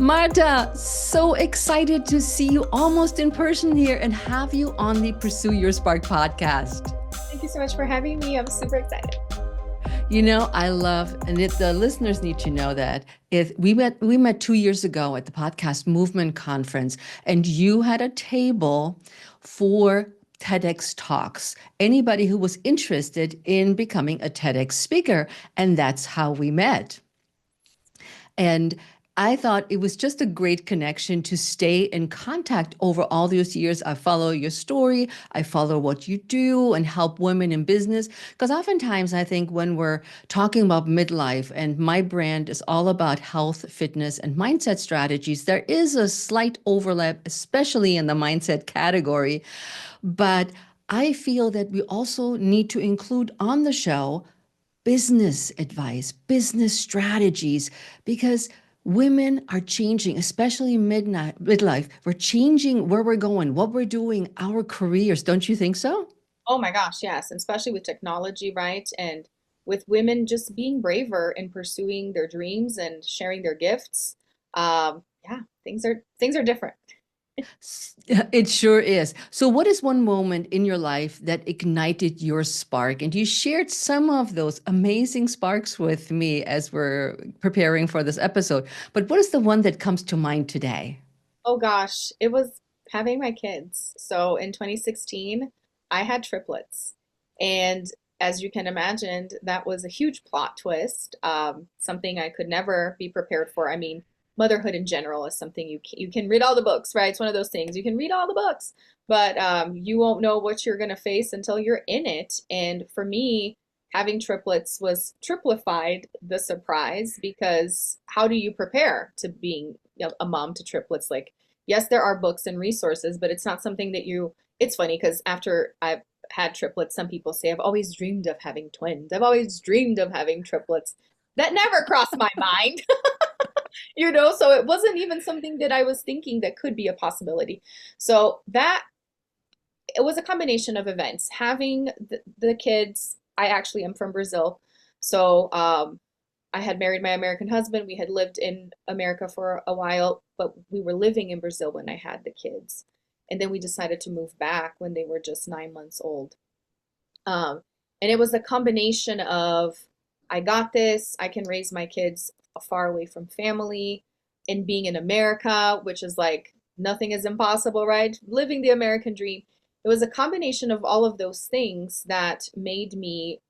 Marta, so excited to see you almost in person here and have you on the Pursue Your Spark podcast. Thank you so much for having me. I'm super excited. You know, I love, and the listeners need to know that if we met 2 years ago at the Podcast Movement Conference, and you had a table for TEDx talks. Anybody who was interested in becoming a TEDx speaker, and that's how we met. And I thought it was just a great connection to stay in contact over all those years. I follow your story, I follow what you do and help women in business. Because oftentimes I think when we're talking about midlife, and my brand is all about health, fitness, and mindset strategies, there is a slight overlap, especially in the mindset category. But I feel that we also need to include on the show business advice, business strategies, because women are changing, especially midlife. We're changing where we're going, what we're doing, our careers. Don't you think so? Oh my gosh, yes, and especially with technology, right? And with women just being braver in pursuing their dreams and sharing their gifts. Yeah, things are different. It sure is. So, what is one moment in your life that ignited your spark? And you shared some of those amazing sparks with me as we're preparing for this episode. But what is the one that comes to mind today? Oh gosh, it was having my kids. So in 2016, I had triplets. And as you can imagine, that was a huge plot twist, something I could never be prepared for. I mean, motherhood in general is something you can read all the books, right? It's one of those things. You can read all the books, but you won't know what you're going to face until you're in it. And for me, having triplets was triplified the surprise because how do you prepare to being a mom to triplets? Like, yes, there are books and resources, but it's not something that it's funny because after I've had triplets, some people say, I've always dreamed of having twins. I've always dreamed of having triplets. That never crossed my mind, so it wasn't even something that I was thinking that could be a possibility. So that it was a combination of events. Having the kids, I actually am from Brazil. So I had married my American husband. We had lived in America for a while, but we were living in Brazil when I had the kids. And then we decided to move back when they were just 9 months old. Um, and it was a combination of, I got this, I can raise my kids far away from family, and being in America, which is like nothing is impossible, right? Living the American dream. It was a combination of all of those things that made me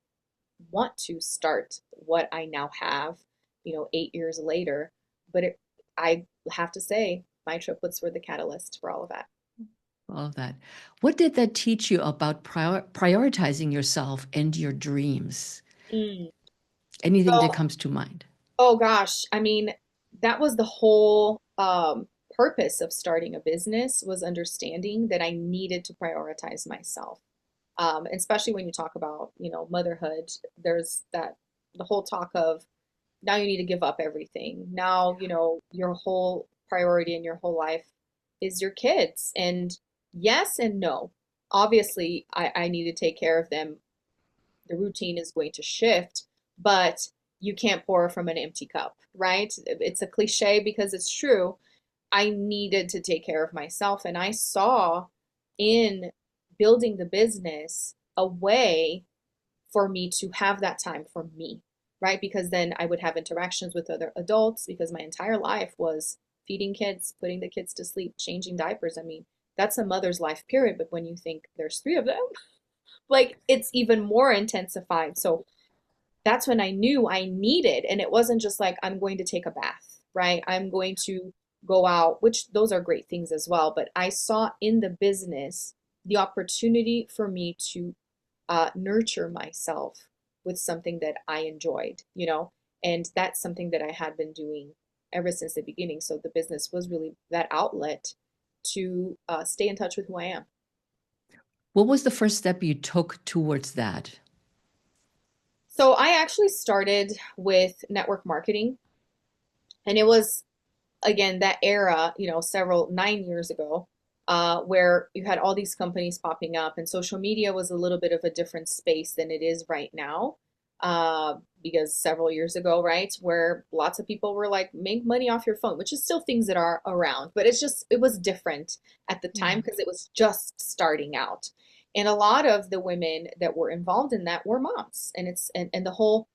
want to start what I now have, 8 years later. But I have to say, my triplets were the catalyst for all of that. All of that. What did that teach you about prioritizing yourself and your dreams? Mm. Anything that So, comes to mind? oh gosh, I mean, that was the whole purpose of starting a business was understanding that I needed to prioritize myself. Especially when you talk about, motherhood, there's the whole talk of now you need to give up everything. Now, your whole priority in your whole life is your kids. And yes and no. Obviously, I need to take care of them. The routine is going to shift, but you can't pour from an empty cup, right? It's a cliche because it's true. I needed to take care of myself, and I saw in building the business a way for me to have that time for me, right? Because then I would have interactions with other adults because my entire life was feeding kids, putting the kids to sleep, changing diapers. I mean, that's a mother's life period, but when you think there's three of them, like it's even more intensified. So that's when I knew I needed, and it wasn't just like I'm going to take a bath, right? I'm going to go out, which those are great things as well. But I saw in the business the opportunity for me to nurture myself with something that I enjoyed, and that's something that I had been doing ever since the beginning. So the business was really that outlet to stay in touch with who I am. What was the first step you took towards that? So I actually started with network marketing, and it was again that era, several 9 years ago, where you had all these companies popping up, and social media was a little bit of a different space than it is right now. because several years ago, right, where lots of people were like, make money off your phone, which is still things that are around, but it was different at the time Yeah. because it was just starting out. And a lot of the women that were involved in that were moms. And the whole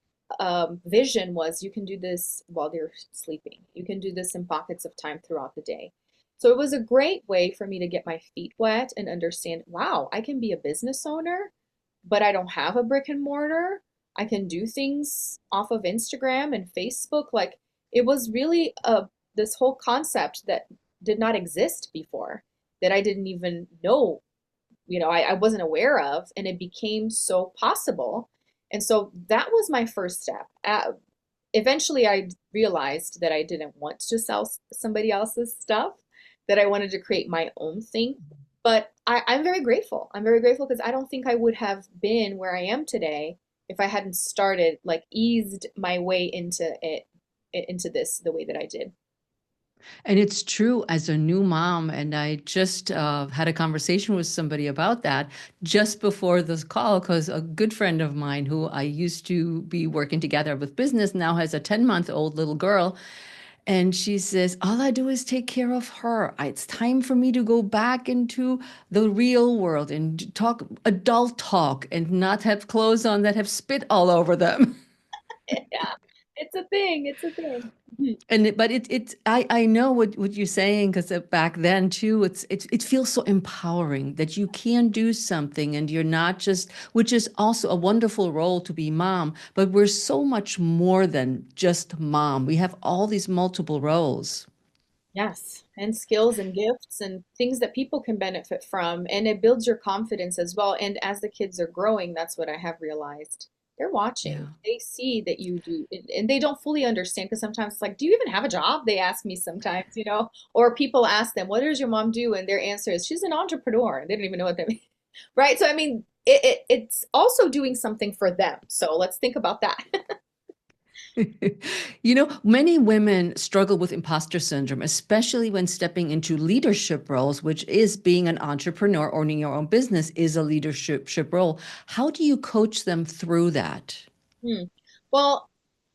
vision was you can do this while they're sleeping. You can do this in pockets of time throughout the day. So it was a great way for me to get my feet wet and understand, wow, I can be a business owner, but I don't have a brick and mortar. I can do things off of Instagram and Facebook. Like it was really this whole concept that did not exist before, that I didn't even know, I wasn't aware of, and it became so possible. And so that was my first step. Eventually, I realized that I didn't want to sell somebody else's stuff, that I wanted to create my own thing. But I'm very grateful. I'm very grateful because I don't think I would have been where I am today if I hadn't started, like, eased my way into it, into this the way that I did. And it's true as a new mom. And I just had a conversation with somebody about that just before this call, because a good friend of mine who I used to be working together with business now has a 10-month-old little girl. And she says, all I do is take care of her. It's time for me to go back into the real world and talk adult talk and not have clothes on that have spit all over them. Yeah, it's a thing. It's a thing. Mhm. But I know what you're saying because back then too it feels so empowering that you can do something and you're not just, which is also a wonderful role to be mom, but we're so much more than just mom. We have all these multiple roles. Yes, and skills and gifts and things that people can benefit from. And it builds your confidence as well. And as the kids are growing, that's what I have realized. They're watching. Yeah. They see that you do, and they don't fully understand because sometimes it's like, do you even have a job? They ask me sometimes, or people ask them, what does your mom do? And their answer is, she's an entrepreneur. They don't even know what that means. Right? So, I mean, it's also doing something for them. So let's think about that. Many women struggle with imposter syndrome, especially when stepping into leadership roles, which is being an entrepreneur, owning your own business is a leadership role. How do you coach them through that? Hmm. Well,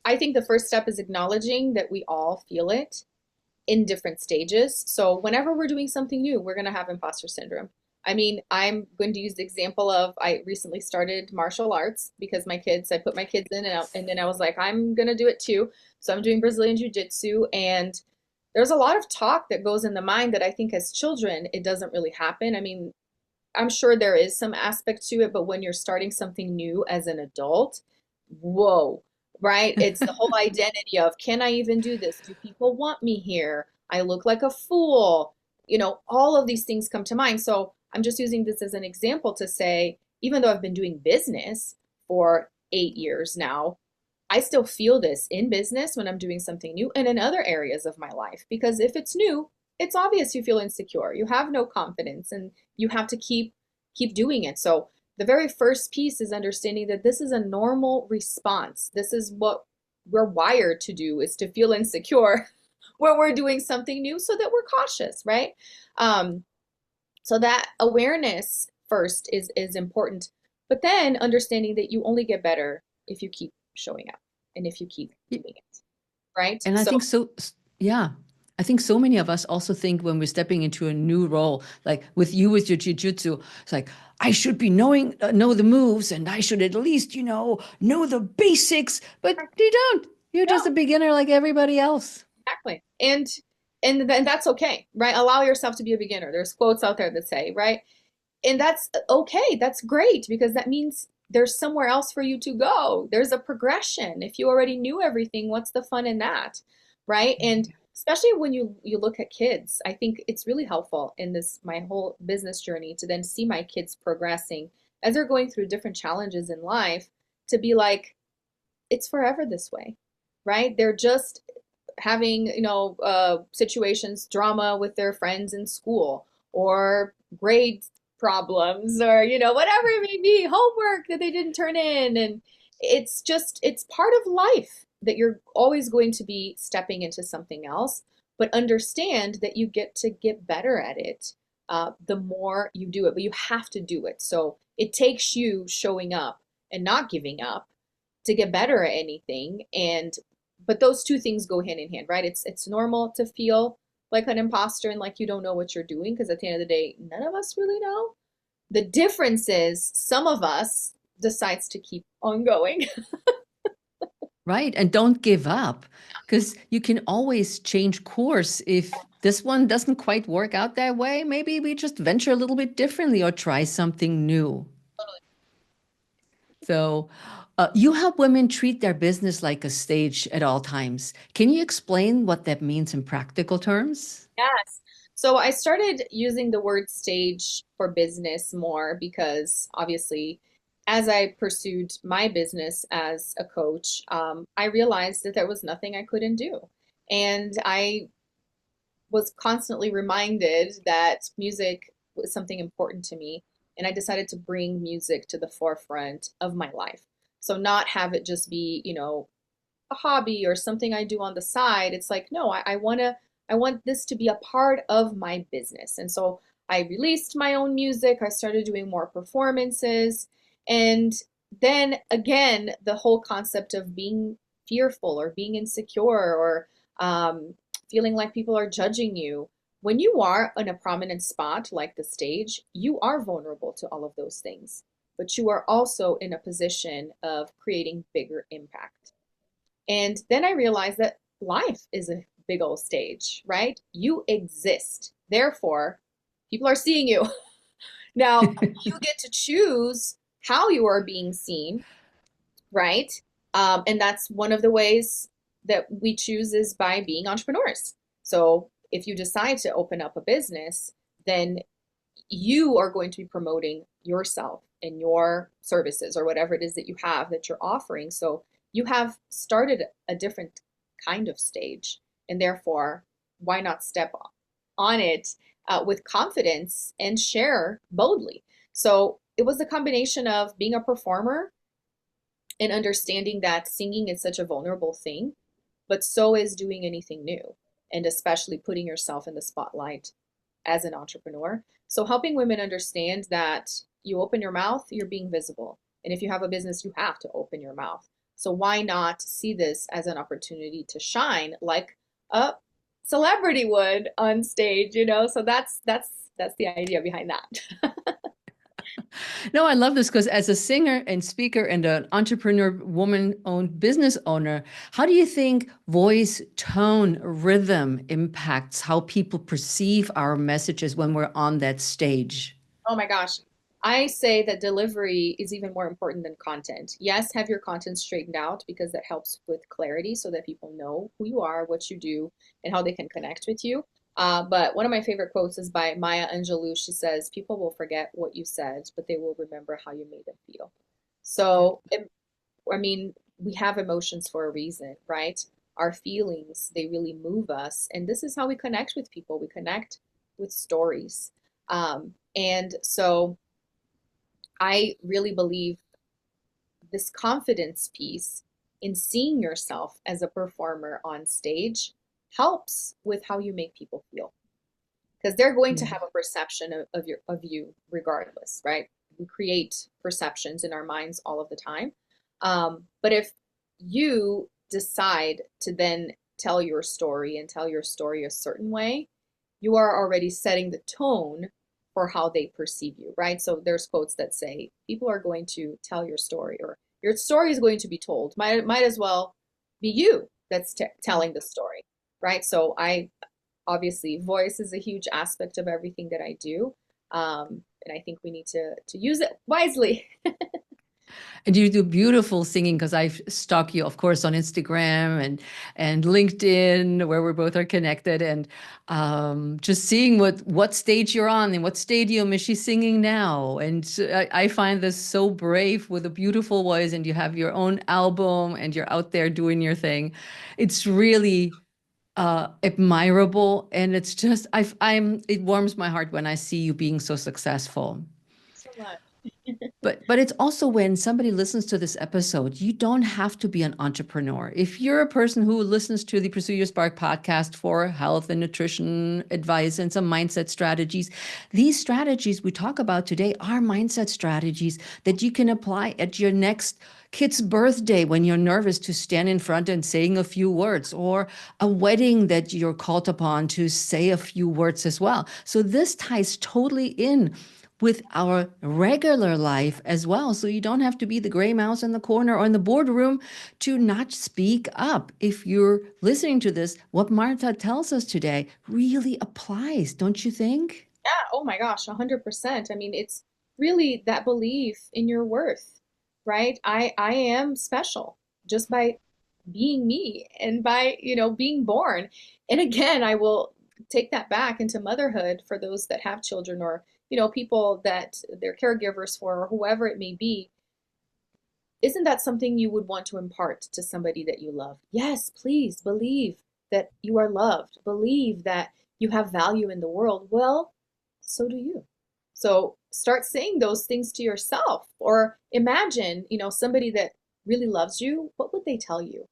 I think the first step is acknowledging that we all feel it in different stages. So whenever we're doing something new, we're going to have imposter syndrome. I mean, I'm going to use the example of I recently started martial arts because I put my kids in and then I was like, I'm going to do it too. So I'm doing Brazilian Jiu-Jitsu, and there's a lot of talk that goes in the mind that I think as children, it doesn't really happen. I mean, I'm sure there is some aspect to it, but when you're starting something new as an adult, whoa, right? It's the whole identity of, can I even do this? Do people want me here? I look like a fool. All of these things come to mind. So I'm just using this as an example to say, even though I've been doing business for 8 years now, I still feel this in business when I'm doing something new and in other areas of my life. Because if it's new, it's obvious you feel insecure. You have no confidence and you have to keep doing it. So the very first piece is understanding that this is a normal response. This is what we're wired to do, is to feel insecure when we're doing something new so that we're cautious, right? Um, so that awareness first is important. But then understanding that you only get better if you keep showing up and if you keep doing it, right? And I So think so, yeah. I think so many of us also think when we're stepping into a new role, like with you with your jujitsu, it's like, I should be know the moves and I should at least, know the basics, but you don't. You're just no, a beginner like everybody else. exactly. And that's okay, right? Allow yourself to be a beginner. There's quotes out there that say, right? And that's okay. That's great because that means there's somewhere else for you to go. There's a progression. If you already knew everything, what's the fun in that? Right? And especially when you look at kids, I think it's really helpful in this my whole business journey to then see my kids progressing as they're going through different challenges in life, to be like, it's forever this way, right? They're just having, situations, drama with their friends in school, or grade problems, or, whatever it may be, homework that they didn't turn in. And it's part of life that you're always going to be stepping into something else, but understand that you get to get better at it the more you do it, but you have to do it. So it takes you showing up and not giving up to get better at anything. And but those two things go hand in hand, right? It's normal to feel like an imposter and like you don't know what you're doing, because at the end of the day, none of us really know. The difference is some of us decides to keep on going. Right. And don't give up, because you can always change course. If this one doesn't quite work out that way, maybe we just venture a little bit differently or try something new. So, you help women treat their business like a stage at all times. Can you explain what that means in practical terms? Yes. So I started using the word stage for business more because obviously, as I pursued my business as a coach, I realized that there was nothing I couldn't do. And I was constantly reminded that music was something important to me. And I decided to bring music to the forefront of my life. So not have it just be, a hobby or something I do on the side. It's like, no, I want this to be a part of my business. And so I released my own music. I started doing more performances. And then again, the whole concept of being fearful or being insecure or feeling like people are judging you. When you are in a prominent spot like the stage, you are vulnerable to all of those things, but you are also in a position of creating bigger impact. And then I realized that life is a big old stage, right? You exist. Therefore, people are seeing you. Now, you get to choose how you are being seen, right? And that's one of the ways that we choose is by being entrepreneurs. So if you decide to open up a business, then you are going to be promoting yourself and your services or whatever it is that you have that you're offering. So you have started a different kind of stage, and therefore, why not step on it with confidence and share boldly? So it was a combination of being a performer and understanding that singing is such a vulnerable thing, but so is doing anything new, and especially putting yourself in the spotlight as an entrepreneur. So helping women understand that you open your mouth, you're being visible. And if you have a business, you have to open your mouth. So why not see this as an opportunity to shine like a celebrity would on stage, you know? So that's the idea behind that. No, I love this because as a singer and speaker and an entrepreneur, woman-owned business owner, how do you think voice, tone, rhythm impacts how people perceive our messages when we're on that stage? Oh my gosh. I say that delivery is even more important than content. Yes, have your content straightened out because that helps with clarity so that people know who you are, what you do, and how they can connect with you. But one of my favorite quotes is by Maya Angelou. She says, "People will forget what you said, but they will remember how you made them feel." So, I mean, we have emotions for a reason, right? Our feelings, they really move us. And this is how we connect with people. We connect with stories. And so I really believe this confidence piece in seeing yourself as a performer on stage helps with how you make people feel because they're going to have a perception of you regardless, right? We create perceptions in our minds all of the time. But if you decide to then tell your story and tell your story a certain way, you are already setting the tone for how they perceive you, right? So there's quotes that say people are going to tell your story, or your story is going to be told. Might as well be you that's telling the story, right? So I obviously voice is a huge aspect of everything that I do, and I think we need to use it wisely. And you do beautiful singing because I stalk you, of course, on Instagram and LinkedIn, where we both are connected, and just seeing what stage you're on and what stadium is she singing now. And I find this so brave with a beautiful voice, and you have your own album, and you're out there doing your thing. It's really admirable, and it's just it warms my heart when I see you being so successful. Thanks so much. But it's also when somebody listens to this episode, you don't have to be an entrepreneur. If you're a person who listens to the Pursue Your Spark podcast for health and nutrition advice and some mindset strategies, these strategies we talk about today are mindset strategies that you can apply at your next kid's birthday when you're nervous to stand in front and saying a few words, or a wedding that you're called upon to say a few words as well. So this ties totally in with our regular life as well. So you don't have to be the gray mouse in the corner or in the boardroom to not speak up. If you're listening to this, what Marta tells us today really applies, don't you think? Yeah, oh my gosh, 100%. I mean, it's really that belief in your worth, right? I am special just by being me and by, being born. And again, I will take that back into motherhood for those that have children or, people that they're caregivers for or whoever it may be. Isn't that something you would want to impart to somebody that you love? Yes, please believe that you are loved. Believe that you have value in the world. Well, so do you. So start saying those things to yourself or imagine, somebody that really loves you. What would they tell you?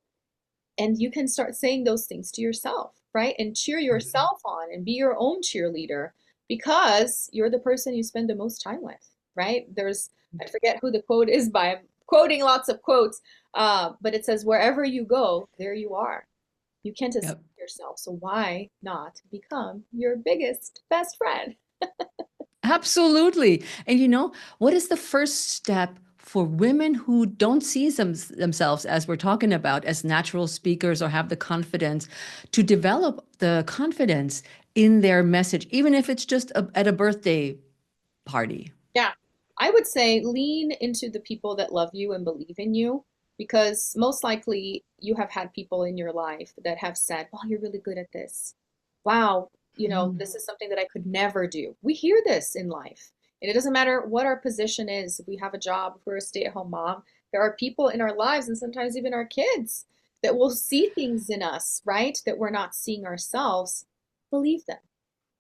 And you can start saying those things to yourself, right? And cheer yourself on and be your own cheerleader because you're the person you spend the most time with, right? I forget who the quote is by, I'm quoting lots of quotes, but it says, wherever you go, there you are. You can't escape Yep. yourself. So why not become your biggest best friend? Absolutely. And what is the first step for women who don't see themselves, as we're talking about, as natural speakers or have the confidence to develop the confidence in their message, even if it's just at a birthday party? Yeah, I would say lean into the people that love you and believe in you because most likely you have had people in your life that have said, wow, you're really good at this. Wow, Mm. this is something that I could never do. We hear this in life. And it doesn't matter what our position is. If we have a job, if we're a stay-at-home mom, there are people in our lives and sometimes even our kids that will see things in us, right? That we're not seeing ourselves. Believe them,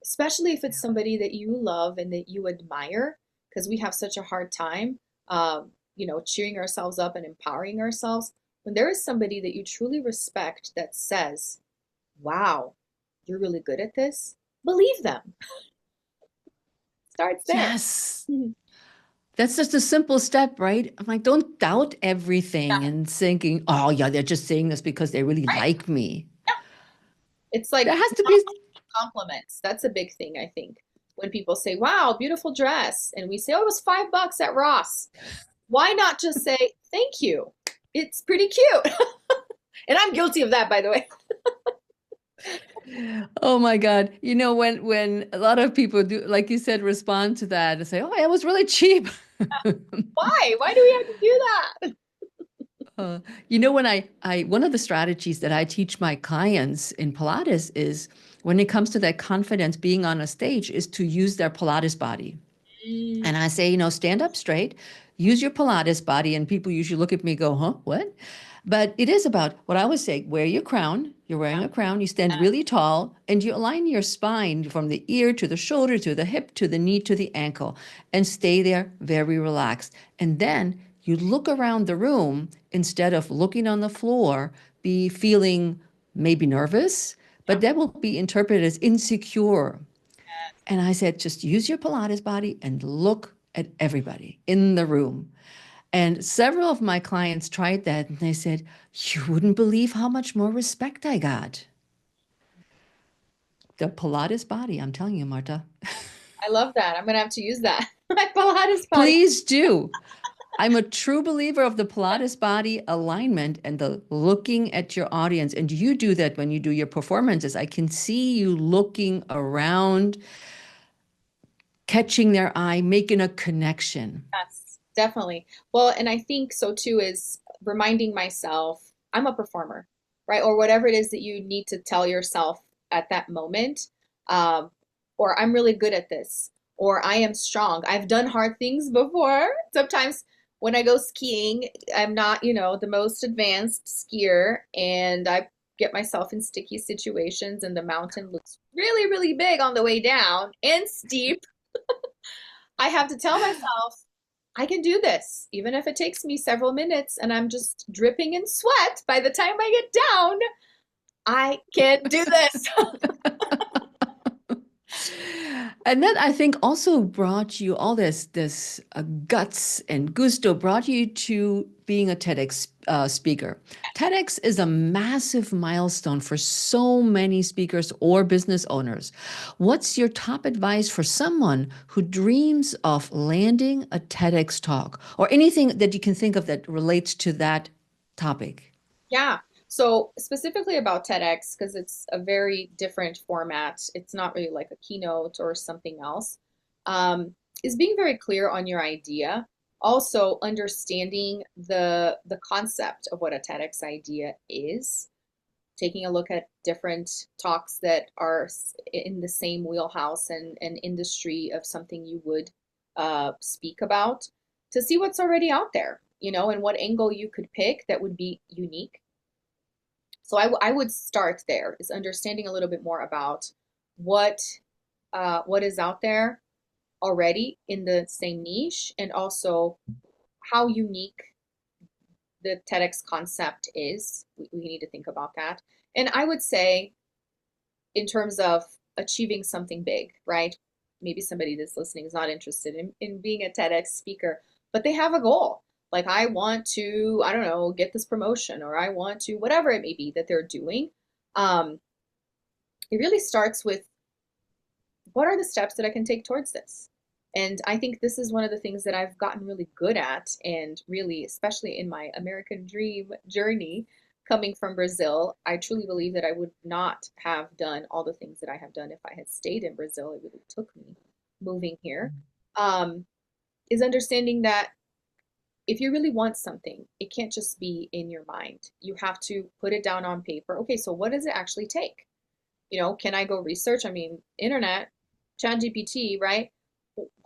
especially if it's somebody that you love and that you admire, because we have such a hard time, cheering ourselves up and empowering ourselves. When there is somebody that you truly respect that says, wow, you're really good at this, believe them. Starts there. Yes. That's just a simple step, right? I'm like, don't doubt Yeah, everything and thinking, oh, yeah, they're just saying this because they really right. like me. Yeah. It's There like has to be, compliments. That's a big thing, I think. When people say, wow, beautiful dress, and we say, oh, it was $5 at Ross. Why not just say, thank you? It's pretty cute. And I'm guilty of that, by the way. oh my God. When a lot of people do, like you said, respond to that and say, oh, it was really cheap. Why? Why do we have to do that? Uh, when one of the strategies that I teach my clients in Pilates is when it comes to that confidence being on a stage is to use their Pilates body. Mm, And I say, stand up straight, use your Pilates body. And people usually look at me and go, huh, what? But it is about what I always say, wear your crown. You're wearing a crown. You stand really tall and you align your spine from the ear to the shoulder, to the hip, to the knee, to the ankle, and stay there very relaxed. And then you look around the room instead of looking on the floor, be feeling maybe nervous, yeah. but that will be interpreted as insecure. And I said, just use your Pilates body and look at everybody in the room. And several of my clients tried that and they said, you wouldn't believe how much more respect I got. The Pilates body, I'm telling you, Marta. I love that. I'm gonna have to use that. My Pilates body. Please do. I'm a true believer of the Pilates body alignment and the looking at your audience. And you do that when you do your performances. I can see you looking around, catching their eye, making a connection. Yes, definitely. Well, and I think so too is reminding myself I'm a performer, right? Or whatever it is that you need to tell yourself at that moment. Um, or I'm really good at this, or I am strong. I've done hard things before. Sometimes when I go skiing, I'm not, the most advanced skier, and I get myself in sticky situations, and the mountain looks really, really big on the way down and steep. I have to tell myself, I can do this, even if it takes me several minutes and I'm just dripping in sweat. By the time I get down, I can do this. And that I think also brought you all this guts and gusto brought you to being a TEDx speaker. TEDx is a massive milestone for so many speakers or business owners. What's your top advice for someone who dreams of landing a TEDx talk or anything that you can think of that relates to that topic? Yeah. So specifically about TEDx, because it's a very different format, it's not really like a keynote or something else, is being very clear on your idea. Also understanding the concept of what a TEDx idea is, taking a look at different talks that are in the same wheelhouse and industry of something you would speak about to see what's already out there, and what angle you could pick that would be unique. So I would start there, is understanding a little bit more about what what is out there already in the same niche, and also how unique the TEDx concept is. We need to think about that. And I would say, in terms of achieving something big, right? Maybe somebody that's listening is not interested in being a TEDx speaker, but they have a goal. Like, I want to, I don't know, get this promotion, or I want to, whatever it may be that they're doing. Um, it really starts with, what are the steps that I can take towards this? And I think this is one of the things that I've gotten really good at, and really, especially in my American dream journey coming from Brazil, I truly believe that I would not have done all the things that I have done if I had stayed in Brazil. It really took me moving here. Um, is understanding that if you really want something, it can't just be in your mind. You have to put it down on paper. Okay, so what does it actually take? Can I go research? I mean, internet, ChatGPT, right?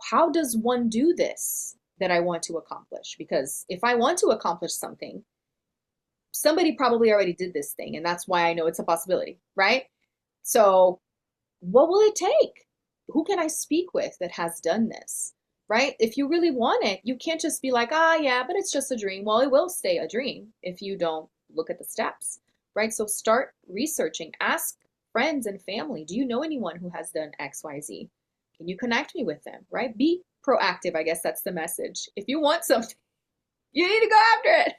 How does one do this that I want to accomplish? Because if I want to accomplish something, somebody probably already did this thing, and that's why I know it's a possibility, right? So, what will it take? Who can I speak with that has done this, right? If you really want it, you can't just be like, ah, yeah, but it's just a dream. Well, it will stay a dream if you don't look at the steps, right? So, start researching, ask friends and family, do you know anyone who has done XYZ? Can you connect me with them, right? Be proactive. I guess that's the message. If you want something, you need to go after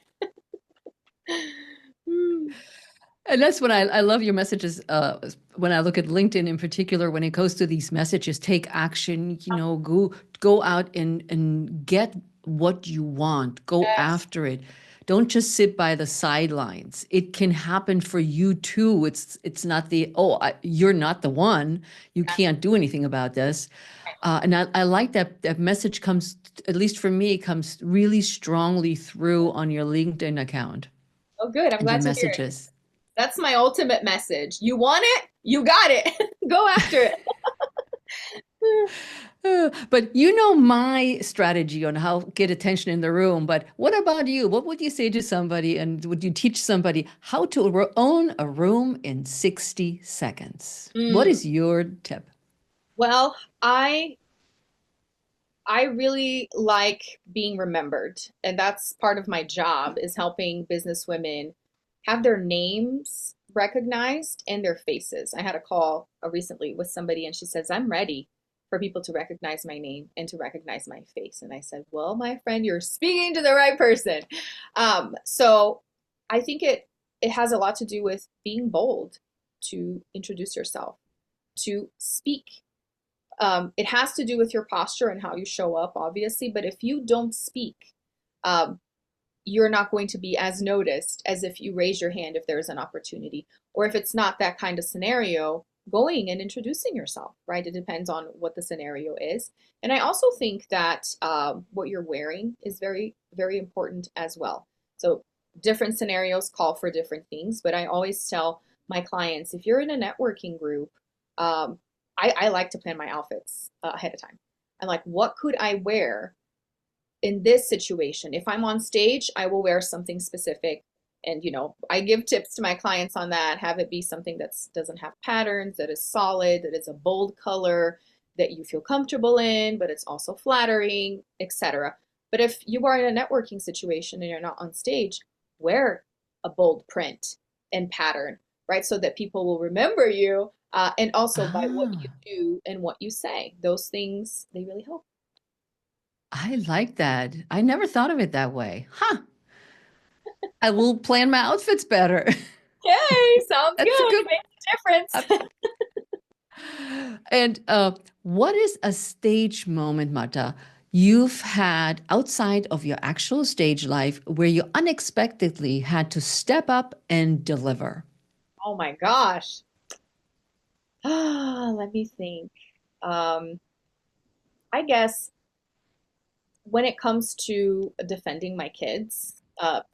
it. And that's when I love your messages. When I look at LinkedIn in particular, when it goes to these messages, take action, go out and get what you want, go Yes. after it. Don't just sit by the sidelines. It can happen for you too. It's not you're not the one. You can't do anything about this. And I like that message comes, at least for me, comes really strongly through on your LinkedIn account Oh, good. I'm and your glad to hear it. messages. That's my ultimate message. You want it? You got it. Go after it. But you know my strategy on how get attention in the room. But what about you? What would you say to somebody, and would you teach somebody how to own a room in 60 seconds? What Mm. is your tip? Well, I really like being remembered, and that's part of my job, is helping business women have their names recognized and their faces. I had a call recently with somebody, and she says, I'm ready for people to recognize my name and to recognize my face. And I said, well, my friend, you're speaking to the right person. So I think it has a lot to do with being bold to introduce yourself, to speak. It has to do with your posture and how you show up, obviously, but if you don't speak, um, you're not going to be as noticed as if you raise your hand if there's an opportunity. Or if it's not that kind of scenario, going and introducing yourself, right? It depends on what the scenario is. And I also think that what you're wearing is very, very important as well. So different scenarios call for different things, but I always tell my clients, if you're in a networking group, um, I like to plan my outfits ahead of time. I'm like, what could I wear in this situation? If I'm on stage, I will wear something specific. And, I give tips to my clients on that. Have it be something that doesn't have patterns, that is solid, that is a bold color, that you feel comfortable in, but it's also flattering, etc. But if you are in a networking situation and you're not on stage, wear a bold print and pattern, right? So that people will remember you, and also by what you Ah, do and what you say. Those things, they really help. I like that. I never thought of it that way. Huh. I will plan my outfits better. Okay, sounds That's a good. good. Makes a uh, difference. And what is a stage moment, Marta, you've had outside of your actual stage life where you unexpectedly had to step up and deliver? Oh my gosh. Let me think. Um, I guess when it comes to defending my kids,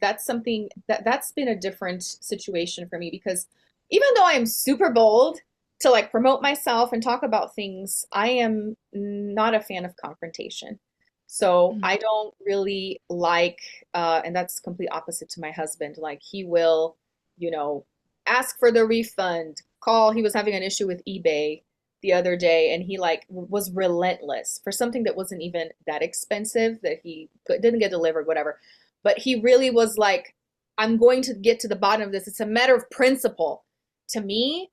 that's something that's been a different situation for me because even though I am super bold to like promote myself and talk about things, I am not a fan of confrontation. So Mm. I don't really like, and that's complete opposite to my husband. Like he will, you know, ask for the refund, call. He was having an issue with eBay the other day and he like was relentless for something that wasn't even that expensive that didn't get delivered, whatever. But he really was like, I'm going to get to the bottom of this. It's a matter of principle. To me,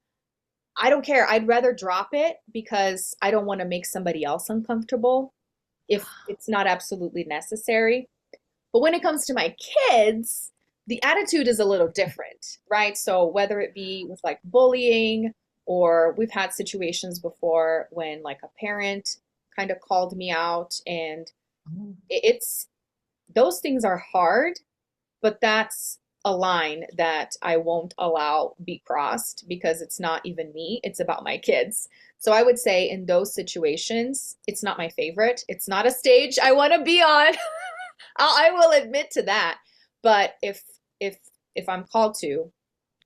I don't care. I'd rather drop it because I don't want to make somebody else uncomfortable if it's not absolutely necessary. But when it comes to my kids, the attitude is a little different, right? So whether it be with like bullying, or we've had situations before when like a parent kind of called me out, and it's those things are hard, but that's a line that I won't allow be crossed because it's not even me, it's about my kids. So I would say in those situations, it's not my favorite. It's not a stage I want to be on. I will admit to that. But if if I'm called to,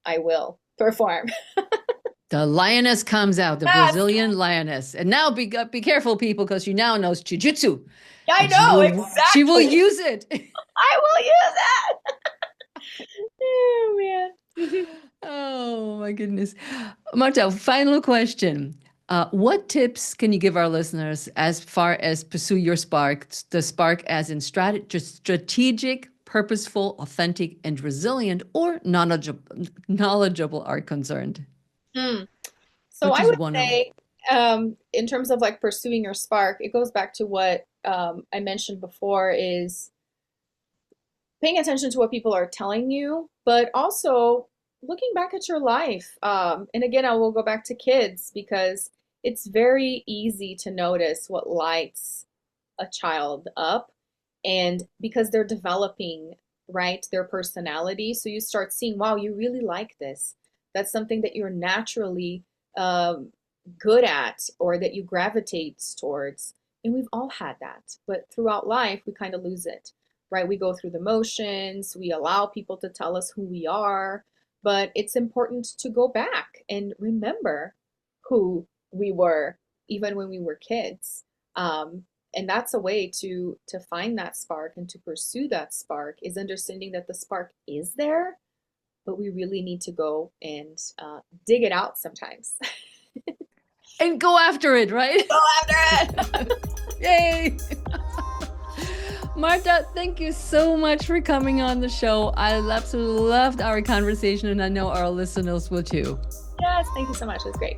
I will perform. The lioness comes out, the Yes, Brazilian lioness. And now be careful, people, because she now knows jujitsu, I and know she will exactly. use it. I will use it. Oh man. Oh my goodness. Marta, final question. What tips can you give our listeners as far as pursue your spark, the spark as in strategic, purposeful, authentic, and resilient, or knowledgeable are concerned? Hmm. So Which I is would one of them? say, in terms of like pursuing your spark, it goes back to what I mentioned before is paying attention to what people are telling you, but also looking back at your life. And again, I will go back to kids because it's very easy to notice what lights a child up, and because they're developing, right, their personality. So you start seeing, wow, you really like this. That's something that you're naturally um, good at or that you gravitate towards. And we've all had that. But throughout life, we kind of lose it, right? We go through the motions, we allow people to tell us who we are. But it's important to go back and remember who we were, even when we were kids. And that's a way to find that spark and to pursue that spark is understanding that the spark is there, but we really need to go and dig it out sometimes. And go after it, right? Go after it. Yay! Marta, thank you so much for coming on the show. I absolutely loved our conversation, and I know our listeners will too. Yes, thank you so much. It was great.